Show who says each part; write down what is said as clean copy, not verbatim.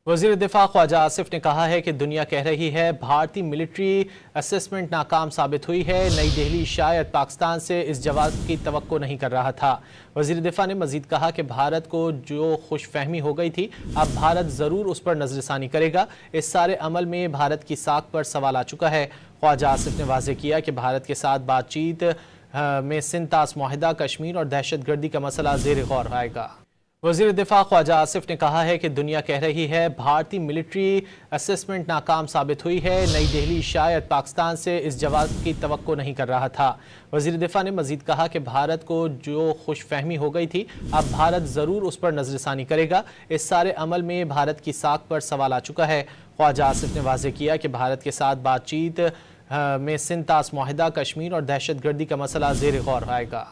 Speaker 1: वज़ीर दिफा ख्वाजा आसिफ ने कहा है कि दुनिया कह रही है भारतीय मिलिट्री असेसमेंट नाकाम साबित हुई है। नई दिल्ली शायद पाकिस्तान से इस जवाब की तवक्को नहीं कर रहा था। वज़ीर दिफा ने मजीद कहा कि भारत को जो खुशफहमी हो गई थी, अब भारत ज़रूर उस पर नजरसानी करेगा। इस सारे अमल में भारत की साख पर सवाल आ चुका है। ख्वाजा आसिफ ने वाज़ेह किया कि भारत के साथ बातचीत में सिंतास मुआहिदा, कश्मीर और दहशत गर्दी का मसला ज़ेर गौर आएगा। वज़ीर दिफा ख्वाजा आसिफ ने कहा है कि दुनिया कह रही है भारतीय मिलिट्री असेसमेंट नाकाम साबित हुई है। नई दिल्ली शायद पाकिस्तान से इस जवाब की तवक्को नहीं कर रहा था। वज़ीर दिफा ने मजीद कहा कि भारत को जो खुशफहमी हो गई थी, अब भारत ज़रूर उस पर नजरसानी करेगा। इस सारे अमल में भारत की साख पर सवाल आ चुका है। ख्वाजा आसिफ ने वाज़ेह किया कि भारत के साथ बातचीत में सिंतास मुआहिदा, कश्मीर और दहशत गर्दी का मसला ज़ेर गौर आएगा।